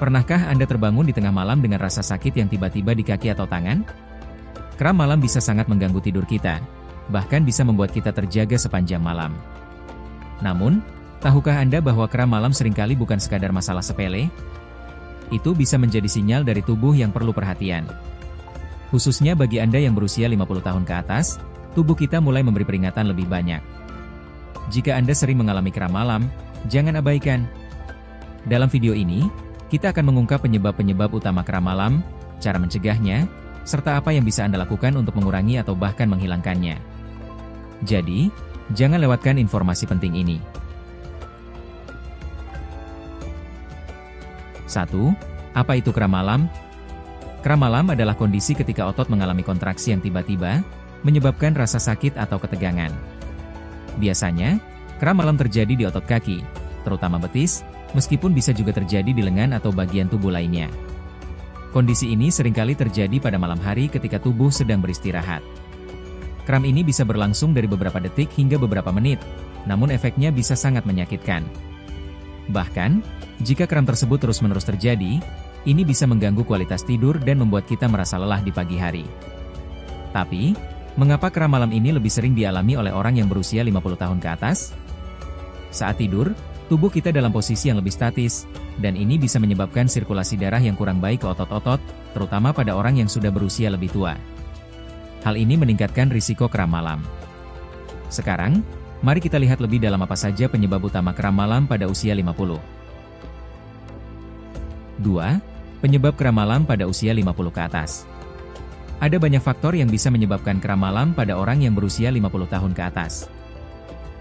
Pernahkah Anda terbangun di tengah malam dengan rasa sakit yang tiba-tiba di kaki atau tangan? Kram malam bisa sangat mengganggu tidur kita, bahkan bisa membuat kita terjaga sepanjang malam. Namun, tahukah Anda bahwa kram malam seringkali bukan sekadar masalah sepele? Itu bisa menjadi sinyal dari tubuh yang perlu perhatian. Khususnya bagi Anda yang berusia 50 tahun ke atas, tubuh kita mulai memberi peringatan lebih banyak. Jika Anda sering mengalami kram malam, jangan abaikan. Dalam video ini, kita akan mengungkap penyebab-penyebab utama kram malam, cara mencegahnya, serta apa yang bisa Anda lakukan untuk mengurangi atau bahkan menghilangkannya. Jadi, jangan lewatkan informasi penting ini. 1. Apa itu kram malam? Kram malam adalah kondisi ketika otot mengalami kontraksi yang tiba-tiba, menyebabkan rasa sakit atau ketegangan. Biasanya, kram malam terjadi di otot kaki, terutama betis, meskipun bisa juga terjadi di lengan atau bagian tubuh lainnya. Kondisi ini seringkali terjadi pada malam hari ketika tubuh sedang beristirahat. Kram ini bisa berlangsung dari beberapa detik hingga beberapa menit, namun efeknya bisa sangat menyakitkan. Bahkan, jika kram tersebut terus-menerus terjadi, ini bisa mengganggu kualitas tidur dan membuat kita merasa lelah di pagi hari. Tapi, mengapa kram malam ini lebih sering dialami oleh orang yang berusia 50 tahun ke atas? Saat tidur, tubuh kita dalam posisi yang lebih statis, dan ini bisa menyebabkan sirkulasi darah yang kurang baik ke otot-otot, terutama pada orang yang sudah berusia lebih tua. Hal ini meningkatkan risiko kram malam. Sekarang, mari kita lihat lebih dalam apa saja penyebab utama kram malam pada usia 50. 2. Penyebab kram malam pada usia 50 ke atas. Ada banyak faktor yang bisa menyebabkan kram malam pada orang yang berusia 50 tahun ke atas.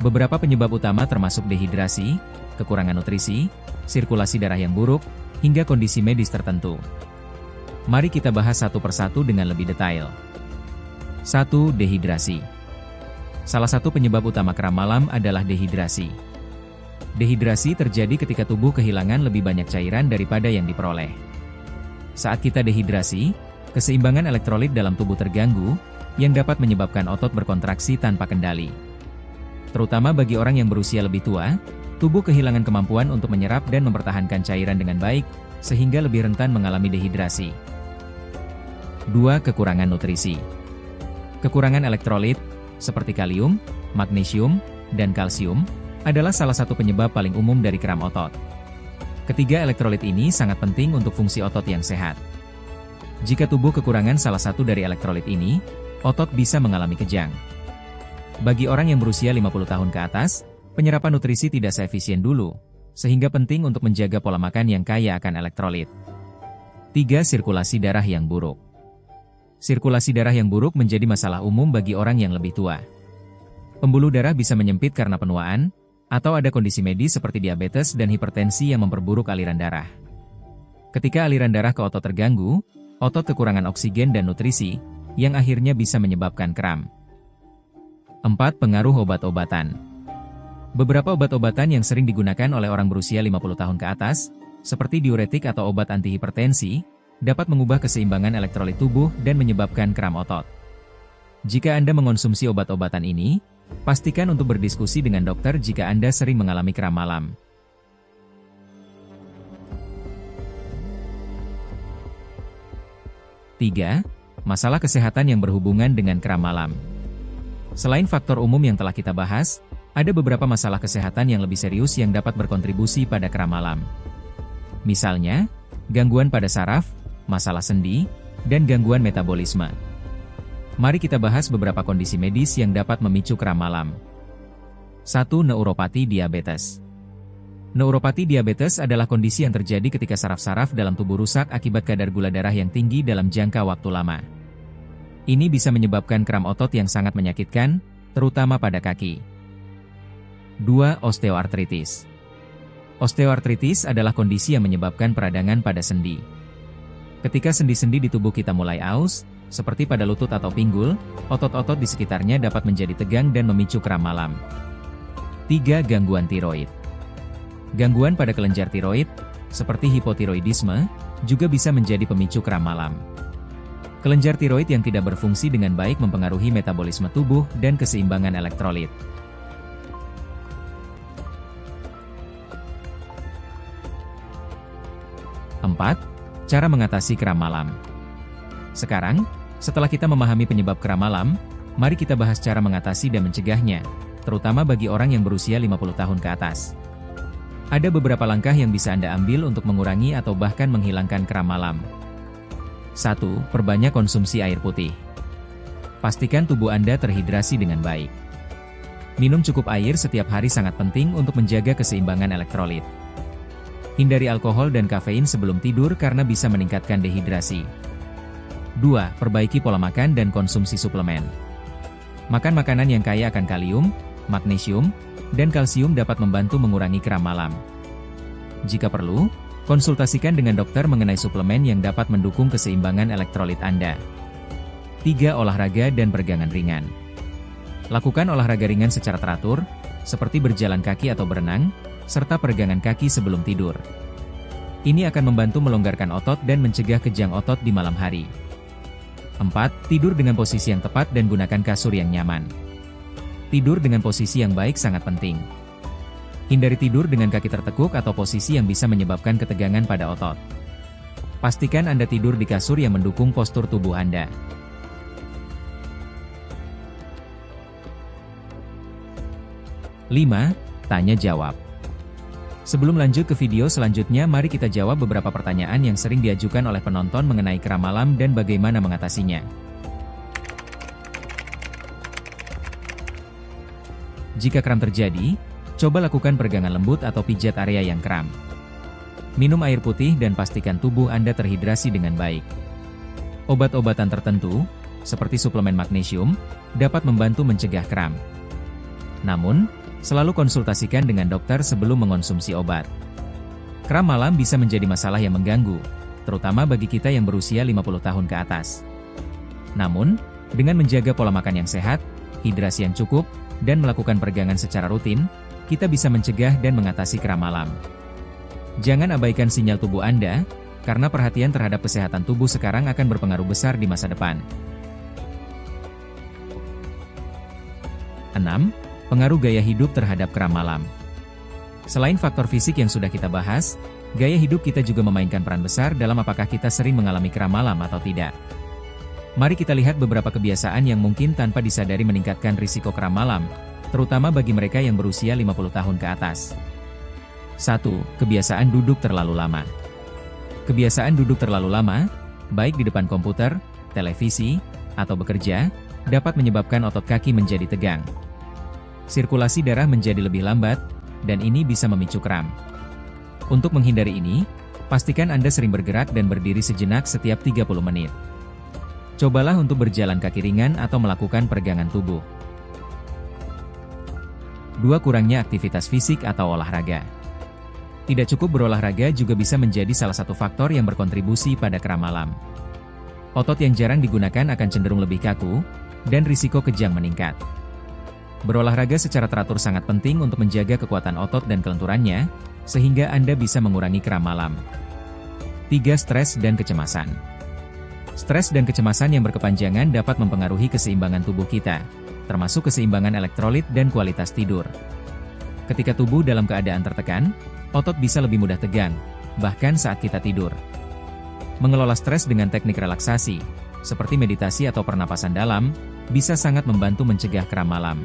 Beberapa penyebab utama termasuk dehidrasi, kekurangan nutrisi, sirkulasi darah yang buruk, hingga kondisi medis tertentu. Mari kita bahas satu persatu dengan lebih detail. 1. Dehidrasi. Salah satu penyebab utama kram malam adalah dehidrasi. Dehidrasi terjadi ketika tubuh kehilangan lebih banyak cairan daripada yang diperoleh. Saat kita dehidrasi, keseimbangan elektrolit dalam tubuh terganggu, yang dapat menyebabkan otot berkontraksi tanpa kendali. Terutama bagi orang yang berusia lebih tua, tubuh kehilangan kemampuan untuk menyerap dan mempertahankan cairan dengan baik, sehingga lebih rentan mengalami dehidrasi. 2. Kekurangan nutrisi. Kekurangan elektrolit, seperti kalium, magnesium, dan kalsium, adalah salah satu penyebab paling umum dari kram otot. Ketiga elektrolit ini sangat penting untuk fungsi otot yang sehat. Jika tubuh kekurangan salah satu dari elektrolit ini, otot bisa mengalami kejang. Bagi orang yang berusia 50 tahun ke atas, penyerapan nutrisi tidak seefisien dulu, sehingga penting untuk menjaga pola makan yang kaya akan elektrolit. 3. Sirkulasi darah yang buruk. Sirkulasi darah yang buruk menjadi masalah umum bagi orang yang lebih tua. Pembuluh darah bisa menyempit karena penuaan, atau ada kondisi medis seperti diabetes dan hipertensi yang memperburuk aliran darah. Ketika aliran darah ke otot terganggu, otot kekurangan oksigen dan nutrisi, yang akhirnya bisa menyebabkan kram. 4. Pengaruh obat-obatan. Beberapa obat-obatan yang sering digunakan oleh orang berusia 50 tahun ke atas, seperti diuretik atau obat antihipertensi, dapat mengubah keseimbangan elektrolit tubuh dan menyebabkan kram otot. Jika Anda mengonsumsi obat-obatan ini, pastikan untuk berdiskusi dengan dokter jika Anda sering mengalami kram malam. 3. Masalah kesehatan yang berhubungan dengan kram malam. Selain faktor umum yang telah kita bahas, ada beberapa masalah kesehatan yang lebih serius yang dapat berkontribusi pada kram malam. Misalnya, gangguan pada saraf, masalah sendi, dan gangguan metabolisme. Mari kita bahas beberapa kondisi medis yang dapat memicu kram malam. 1. Neuropati diabetes. Neuropati diabetes adalah kondisi yang terjadi ketika saraf-saraf dalam tubuh rusak akibat kadar gula darah yang tinggi dalam jangka waktu lama. Ini bisa menyebabkan kram otot yang sangat menyakitkan, terutama pada kaki. 2. Osteoartritis. Osteoartritis adalah kondisi yang menyebabkan peradangan pada sendi. Ketika sendi-sendi di tubuh kita mulai aus, seperti pada lutut atau pinggul, otot-otot di sekitarnya dapat menjadi tegang dan memicu kram malam. 3. Gangguan tiroid. Gangguan pada kelenjar tiroid, seperti hipotiroidisme, juga bisa menjadi pemicu kram malam. Kelenjar tiroid yang tidak berfungsi dengan baik mempengaruhi metabolisme tubuh dan keseimbangan elektrolit. 4. Cara mengatasi kram malam. Sekarang, setelah kita memahami penyebab kram malam, mari kita bahas cara mengatasi dan mencegahnya, terutama bagi orang yang berusia 50 tahun ke atas. Ada beberapa langkah yang bisa Anda ambil untuk mengurangi atau bahkan menghilangkan kram malam. 1. Perbanyak konsumsi air putih. Pastikan tubuh Anda terhidrasi dengan baik. Minum cukup air setiap hari sangat penting untuk menjaga keseimbangan elektrolit. Hindari alkohol dan kafein sebelum tidur karena bisa meningkatkan dehidrasi. 2. Perbaiki pola makan dan konsumsi suplemen. Makan makanan yang kaya akan kalium, magnesium, dan kalsium dapat membantu mengurangi kram malam. Jika perlu, konsultasikan dengan dokter mengenai suplemen yang dapat mendukung keseimbangan elektrolit Anda. 3. Olahraga dan peregangan ringan. Lakukan olahraga ringan secara teratur, seperti berjalan kaki atau berenang, serta peregangan kaki sebelum tidur. Ini akan membantu melonggarkan otot dan mencegah kejang otot di malam hari. 4. Tidur dengan posisi yang tepat dan gunakan kasur yang nyaman. Tidur dengan posisi yang baik sangat penting. Hindari tidur dengan kaki tertekuk atau posisi yang bisa menyebabkan ketegangan pada otot. Pastikan Anda tidur di kasur yang mendukung postur tubuh Anda. Lima. Tanya jawab. Sebelum lanjut ke video selanjutnya, mari kita jawab beberapa pertanyaan yang sering diajukan oleh penonton mengenai kram malam dan bagaimana mengatasinya. Jika kram terjadi, coba lakukan peregangan lembut atau pijat area yang kram. Minum air putih dan pastikan tubuh Anda terhidrasi dengan baik. Obat-obatan tertentu, seperti suplemen magnesium, dapat membantu mencegah kram. Namun, selalu konsultasikan dengan dokter sebelum mengonsumsi obat. Kram malam bisa menjadi masalah yang mengganggu, terutama bagi kita yang berusia 50 tahun ke atas. Namun, dengan menjaga pola makan yang sehat, hidrasi yang cukup, dan melakukan peregangan secara rutin, kita bisa mencegah dan mengatasi kram malam. Jangan abaikan sinyal tubuh Anda, karena perhatian terhadap kesehatan tubuh sekarang akan berpengaruh besar di masa depan. 6. Pengaruh gaya hidup terhadap kram malam. Selain faktor fisik yang sudah kita bahas, gaya hidup kita juga memainkan peran besar dalam apakah kita sering mengalami kram malam atau tidak. Mari kita lihat beberapa kebiasaan yang mungkin tanpa disadari meningkatkan risiko kram malam, terutama bagi mereka yang berusia 50 tahun ke atas. 1. Kebiasaan duduk terlalu lama. Kebiasaan duduk terlalu lama, baik di depan komputer, televisi, atau bekerja, dapat menyebabkan otot kaki menjadi tegang. Sirkulasi darah menjadi lebih lambat, dan ini bisa memicu kram. Untuk menghindari ini, pastikan Anda sering bergerak dan berdiri sejenak setiap 30 menit. Cobalah untuk berjalan kaki ringan atau melakukan peregangan tubuh. 2. Kurangnya aktivitas fisik atau olahraga. Tidak cukup berolahraga juga bisa menjadi salah satu faktor yang berkontribusi pada kram malam. Otot yang jarang digunakan akan cenderung lebih kaku, dan risiko kejang meningkat. Berolahraga secara teratur sangat penting untuk menjaga kekuatan otot dan kelenturannya, sehingga Anda bisa mengurangi kram malam. 3. Stres dan kecemasan. Stres dan kecemasan yang berkepanjangan dapat mempengaruhi keseimbangan tubuh kita, termasuk keseimbangan elektrolit dan kualitas tidur. Ketika tubuh dalam keadaan tertekan, otot bisa lebih mudah tegang, bahkan saat kita tidur. Mengelola stres dengan teknik relaksasi, seperti meditasi atau pernapasan dalam, bisa sangat membantu mencegah kram malam.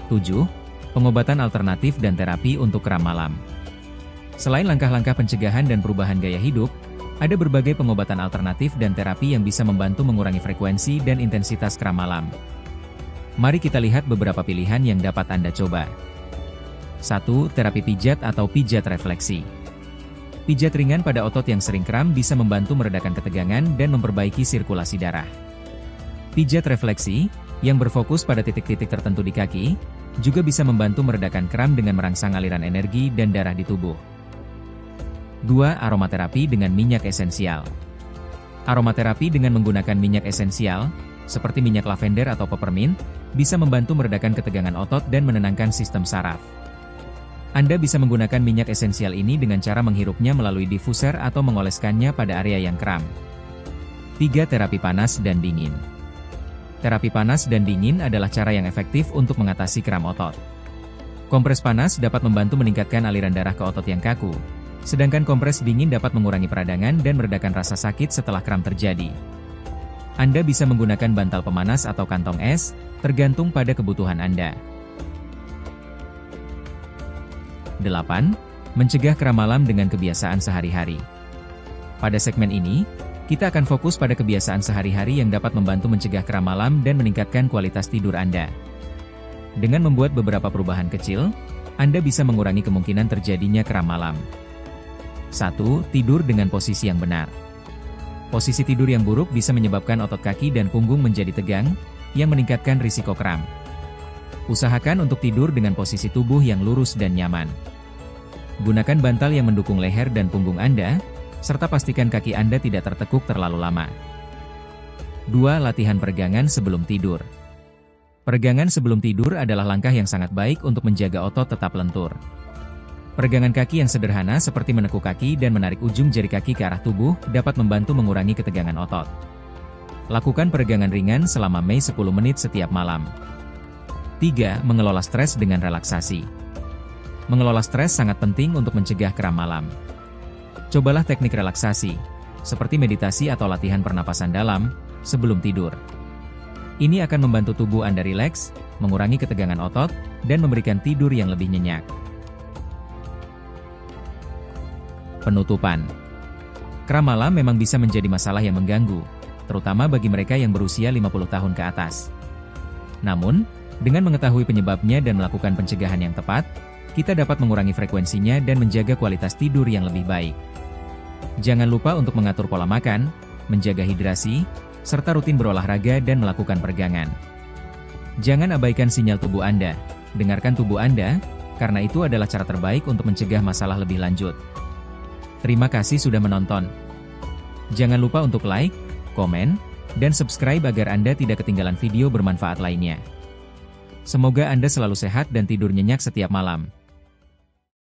7. Pengobatan alternatif dan terapi untuk kram malam. Selain langkah-langkah pencegahan dan perubahan gaya hidup, ada berbagai pengobatan alternatif dan terapi yang bisa membantu mengurangi frekuensi dan intensitas kram malam. Mari kita lihat beberapa pilihan yang dapat Anda coba. 1. Terapi pijat atau pijat refleksi. Pijat ringan pada otot yang sering kram bisa membantu meredakan ketegangan dan memperbaiki sirkulasi darah. Pijat refleksi, yang berfokus pada titik-titik tertentu di kaki, juga bisa membantu meredakan kram dengan merangsang aliran energi dan darah di tubuh. 2. Aromaterapi dengan minyak esensial. Aromaterapi dengan menggunakan minyak esensial, seperti minyak lavender atau peppermint, bisa membantu meredakan ketegangan otot dan menenangkan sistem saraf. Anda bisa menggunakan minyak esensial ini dengan cara menghirupnya melalui diffuser atau mengoleskannya pada area yang kram. 3. Terapi panas dan dingin. Terapi panas dan dingin adalah cara yang efektif untuk mengatasi kram otot. Kompres panas dapat membantu meningkatkan aliran darah ke otot yang kaku, sedangkan kompres dingin dapat mengurangi peradangan dan meredakan rasa sakit setelah kram terjadi. Anda bisa menggunakan bantal pemanas atau kantong es, tergantung pada kebutuhan Anda. 8. Mencegah kram malam dengan kebiasaan sehari-hari. Pada segmen ini, kita akan fokus pada kebiasaan sehari-hari yang dapat membantu mencegah kram malam dan meningkatkan kualitas tidur Anda. Dengan membuat beberapa perubahan kecil, Anda bisa mengurangi kemungkinan terjadinya kram malam. 1. Tidur dengan posisi yang benar. Posisi tidur yang buruk bisa menyebabkan otot kaki dan punggung menjadi tegang, yang meningkatkan risiko kram. Usahakan untuk tidur dengan posisi tubuh yang lurus dan nyaman. Gunakan bantal yang mendukung leher dan punggung Anda, serta pastikan kaki Anda tidak tertekuk terlalu lama. 2. Latihan peregangan sebelum tidur. Peregangan sebelum tidur adalah langkah yang sangat baik untuk menjaga otot tetap lentur. Peregangan kaki yang sederhana seperti menekuk kaki dan menarik ujung jari kaki ke arah tubuh dapat membantu mengurangi ketegangan otot. Lakukan peregangan ringan selama 10 menit setiap malam. 3. Mengelola stres dengan relaksasi. Mengelola stres sangat penting untuk mencegah kram malam. Cobalah teknik relaksasi, seperti meditasi atau latihan pernapasan dalam, sebelum tidur. Ini akan membantu tubuh Anda rileks, mengurangi ketegangan otot, dan memberikan tidur yang lebih nyenyak. Penutupan. Kram malam memang bisa menjadi masalah yang mengganggu, terutama bagi mereka yang berusia 50 tahun ke atas. Namun, dengan mengetahui penyebabnya dan melakukan pencegahan yang tepat, kita dapat mengurangi frekuensinya dan menjaga kualitas tidur yang lebih baik. Jangan lupa untuk mengatur pola makan, menjaga hidrasi, serta rutin berolahraga dan melakukan peregangan. Jangan abaikan sinyal tubuh Anda, dengarkan tubuh Anda, karena itu adalah cara terbaik untuk mencegah masalah lebih lanjut. Terima kasih sudah menonton. Jangan lupa untuk like, komen, dan subscribe agar Anda tidak ketinggalan video bermanfaat lainnya. Semoga Anda selalu sehat dan tidur nyenyak setiap malam.